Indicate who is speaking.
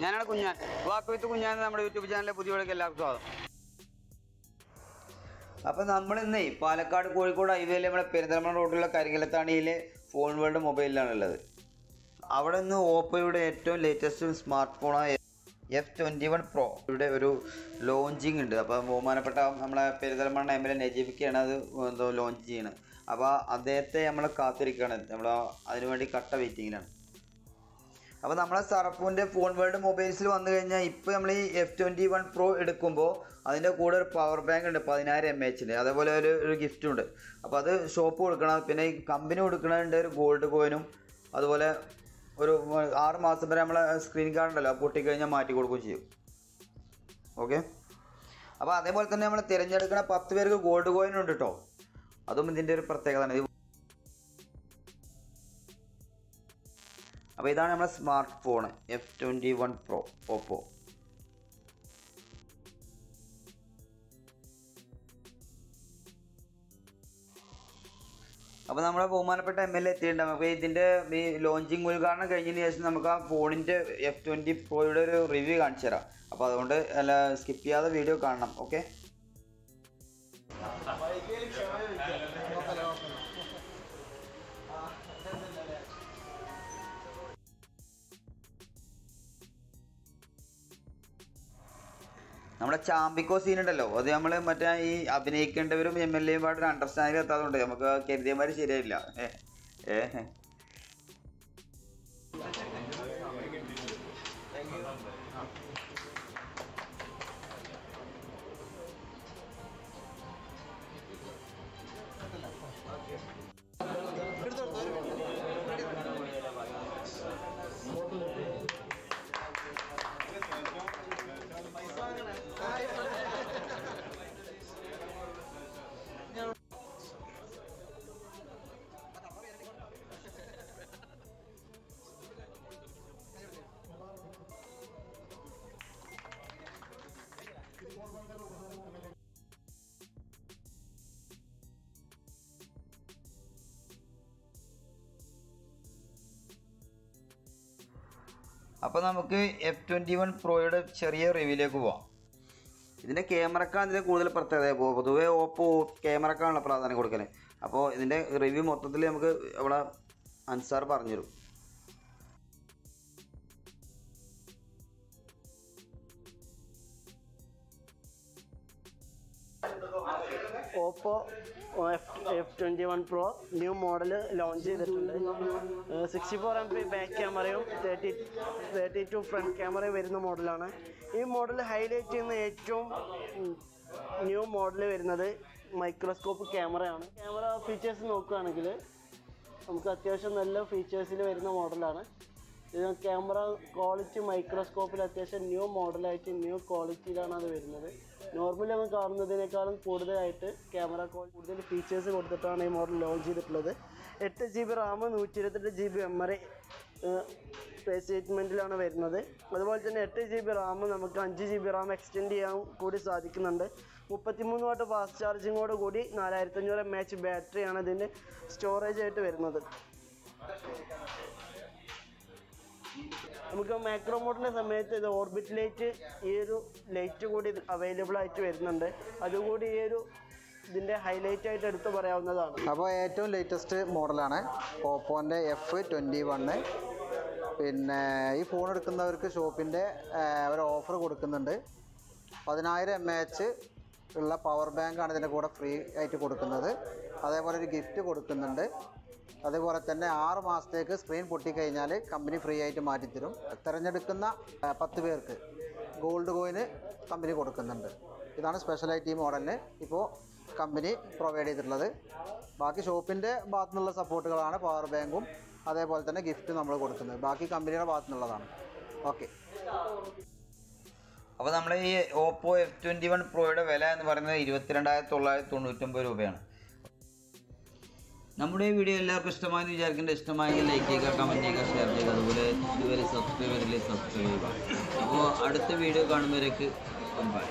Speaker 1: ഞാനാണ് കുഞ്ഞാൻ. വാക്ക് വിത്ത് കുഞ്ഞാൻ നമ്മുടെ യൂട്യൂബ് ചാനലിലെ പുതിയവർക്ക് എല്ലാവർക്കും സ്വാഗതം. അപ്പോൾ നമ്മളിന്നേ പാലക്കാട് കോഴിക്കോട് ഹൈവേയിൽ നമ്മുടെ പെരിന്തൽമണ്ണ റോഡിലുള്ള കരിങ്കലത്താണിയിലെ ഫോൺ വേൾഡ് മൊബൈലിലാണുള്ളത്. അവിടെ നിന്ന് ഓപ്പോയുടെ ഏറ്റവും ലേറ്റസ്റ്റ് സ്മാർട്ട് ഫോണായ F21 PRO ഇവിടെ ഒരു ലോഞ്ചിങ് ഉണ്ട്. അപ്പോൾ ബഹുമാനപ്പെട്ട നമ്മളെ പെരിന്തൽമണ്ണ MLA നജീബിക്കാണ് അത് എന്തോ ലോഞ്ച് ചെയ്യുന്നത്. അപ്പോൾ അദ്ദേഹത്തെ നമ്മൾ കാത്തിരിക്കുകയാണ്. നമ്മൾ അതിനുവേണ്ടി കട്ട വെയിറ്റിങ്ങിലാണ്. അപ്പോൾ നമ്മളെ സർഫൂൻ്റെ ഫോൺ വേൾഡ് മൊബൈൽസിൽ വന്നു കഴിഞ്ഞാൽ ഇപ്പോൾ നമ്മൾ ഈ F21 PRO എടുക്കുമ്പോൾ അതിൻ്റെ കൂടെ ഒരു പവർ ബാങ്ക് ഉണ്ട് 10,000 mAh. അതേപോലെ ഒരു ഗിഫ്റ്റും ഉണ്ട്. അപ്പോൾ അത് ഷോപ്പ് കൊടുക്കണം. പിന്നെ ഈ കമ്പനി കൊടുക്കണതിൻ്റെ ഒരു ഗോൾഡ് കോയിനും അതുപോലെ ഒരു 6 മാസം വരെ നമ്മളെ സ്ക്രീൻ കാർഡ് ഉണ്ടല്ലോ പൊട്ടിക്കഴിഞ്ഞാൽ മാറ്റി കൊടുക്കുകയും ചെയ്യും. ഓക്കെ. അപ്പോൾ അതേപോലെ തന്നെ നമ്മൾ തിരഞ്ഞെടുക്കുന്ന 10 പേർക്ക് ഗോൾഡ് കോയിനും ഉണ്ട് കേട്ടോ. അതും ഇതിൻ്റെ ഒരു പ്രത്യേകതയാണ്. അപ്പോൾ ഇതാണ് നമ്മുടെ smart phone F21 PRO Oppo. അപ്പോൾ നമ്മളെ ബഹുമാനപ്പെട്ട MLA എത്തിയിട്ടുണ്ടാകും. അപ്പോൾ ഇതിൻ്റെ ഈ ലോഞ്ചിങ് ഉദ്ഘാടനം കഴിഞ്ഞതിന് ശേഷം നമുക്ക് ആ ഫോണിൻ്റെ F20 PROയുടെ ഒരു റിവ്യൂ കാണിച്ചു തരാം. അപ്പോൾ അതുകൊണ്ട് സ്കിപ്പ് ചെയ്യാതെ വീഡിയോ കാണണം. ഓക്കെ. നമ്മുടെ ചാമ്പിക്കോ സീൻ ഉണ്ടല്ലോ, അത് നമ്മൾ മറ്റേ ഈ അഭിനയിക്കേണ്ടവരും MLA പാട്ടൊരു അണ്ടർസ്റ്റാൻഡിങ് എത്താതുകൊണ്ട് നമുക്ക് കരുതിയമാര് ശരിയായില്ല. അപ്പോൾ നമുക്ക് F21 PROയുടെ ചെറിയ റിവ്യൂയിലേക്ക് പോവാം. ഇതിൻ്റെ ക്യാമറക്കാണ് ഇതിൽ കൂടുതൽ പ്രത്യേകത. പൊതുവേ ഓപ്പോ ക്യാമറക്കാണല്ലോ പ്രാധാന്യം കൊടുക്കല്. അപ്പോൾ ഇതിൻ്റെ റിവ്യൂ മൊത്തത്തിൽ നമുക്ക് ഇവിടെ അൻസാർ പറഞ്ഞുതരും.
Speaker 2: Oppo F21 PRO new model launch ചെയ്തിട്ടുണ്ട്. 64 MP ബാക്ക് ക്യാമറയും 32 ഫ്രണ്ട് ക്യാമറയും വരുന്ന മോഡലാണ്. ഈ മോഡൽ ഹൈലൈറ്റ് ചെയ്യുന്ന ഏറ്റവും ന്യൂ മോഡൽ വരുന്നത് മൈക്രോസ്കോപ്പ് ക്യാമറയാണ്. ക്യാമറ ഫീച്ചേഴ്സ് നോക്കുകയാണെങ്കിൽ നമുക്ക് അത്യാവശ്യം നല്ല ഫീച്ചേഴ്സിൽ വരുന്ന മോഡലാണ്. ഇത് ക്യാമറ ക്വാളിറ്റി മൈക്രോസ്കോപ്പിൽ അത്യാവശ്യം ന്യൂ മോഡലായിട്ട് ന്യൂ ക്വാളിറ്റിയിലാണ് അത് വരുന്നത്. നോർമലി നമ്മൾ കാണുന്നതിനേക്കാളും കൂടുതലായിട്ട് ക്യാമറ കൂടുതൽ ഫീച്ചേഴ്സ് കൊടുത്തിട്ടാണ് ഈ മോഡൽ ലോഞ്ച് ചെയ്തിട്ടുള്ളത്. 8 GB RAM 128 GB മെമ്മറി സ്റ്റേറ്റ്മെൻറ്റിലാണ് വരുന്നത്. അതുപോലെ തന്നെ 8 GB RAM നമുക്ക് 5 GB RAM എക്സ്റ്റെൻഡ് ചെയ്യാൻ കൂടി സാധിക്കുന്നുണ്ട്. 33 വാട്ട് ഫാസ്റ്റ് ചാർജിങ്ങോട് കൂടി 4500 mAh ബാറ്ററിയാണ് ഇതിൻ്റെ സ്റ്റോറേജ് ആയിട്ട് വരുന്നത്. നമുക്ക് മാക്രോ മോഡിൻ്റെ സമയത്ത് ഇത് ഓർബിറ്റ് ലൈറ്റ് ഈ ഒരു ലൈറ്റ് കൂടി അവൈലബിൾ ആയിട്ട് വരുന്നുണ്ട്. അതുകൂടി ഈ ഒരു ഇതിൻ്റെ ഹൈലൈറ്റ് ആയിട്ട് എടുത്തു പറയാവുന്നതാണ്.
Speaker 3: അപ്പോൾ ഏറ്റവും ലേറ്റസ്റ്റ് മോഡലാണ് ഓപ്പോൻ്റെ F21. പിന്നെ ഈ ഫോൺ എടുക്കുന്നവർക്ക് ഷോപ്പിൻ്റെ ഒരു ഓഫർ കൊടുക്കുന്നുണ്ട്. 10,000 mAh ഉള്ള പവർ ബാങ്കാണ് ഇതിൻ്റെ കൂടെ ഫ്രീ ആയിട്ട് കൊടുക്കുന്നത്. അതേപോലെ ഒരു ഗിഫ്റ്റ് കൊടുക്കുന്നുണ്ട്. അതുപോലെ തന്നെ 6 മാസത്തേക്ക് സ്ക്രീൻ പൊട്ടിക്കഴിഞ്ഞാൽ കമ്പനി ഫ്രീ ആയിട്ട് മാറ്റിത്തരും. തിരഞ്ഞെടുക്കുന്ന 10 പേർക്ക് ഗോൾഡ് കോയിന് കമ്പനി കൊടുക്കുന്നുണ്ട്. ഇതാണ് സ്പെഷ്യലായിട്ട് ഈ മോഡലിന് ഇപ്പോൾ കമ്പനി പ്രൊവൈഡ് ചെയ്തിട്ടുള്ളത്. ബാക്കി ഷോപ്പിൻ്റെ ഭാഗത്തു നിന്നുള്ള സപ്പോർട്ടുകളാണ് പവർ ബാങ്കും അതേപോലെ തന്നെ ഗിഫ്റ്റ് നമ്മൾ കൊടുക്കുന്നത്. ബാക്കി കമ്പനിയുടെ ഭാഗത്തു നിന്നുള്ളതാണ്. ഓക്കെ.
Speaker 1: അപ്പോൾ നമ്മൾ ഈ ഓപ്പോ F21 PROയുടെ വില എന്ന് പറയുന്നത് 22,999 രൂപയാണ്. നമ്മുടെ ഈ വീഡിയോ എല്ലാവർക്കും ഇഷ്ടമായെന്ന് വിചാരിക്കേണ്ടത്. ഇഷ്ടമായെങ്കിൽ ലൈക്ക് ചെയ്യുക, കമൻറ്റ് ചെയ്യുക, ഷെയർ ചെയ്യുക. അതുപോലെ ഇതുവരെ സബ്സ്ക്രൈബ് ചെയ്തില്ലെങ്കിൽ സബ്സ്ക്രൈബ് ചെയ്യുക. അപ്പോൾ അടുത്ത വീഡിയോ കാണുമ്പോഴേക്ക് ബൈ.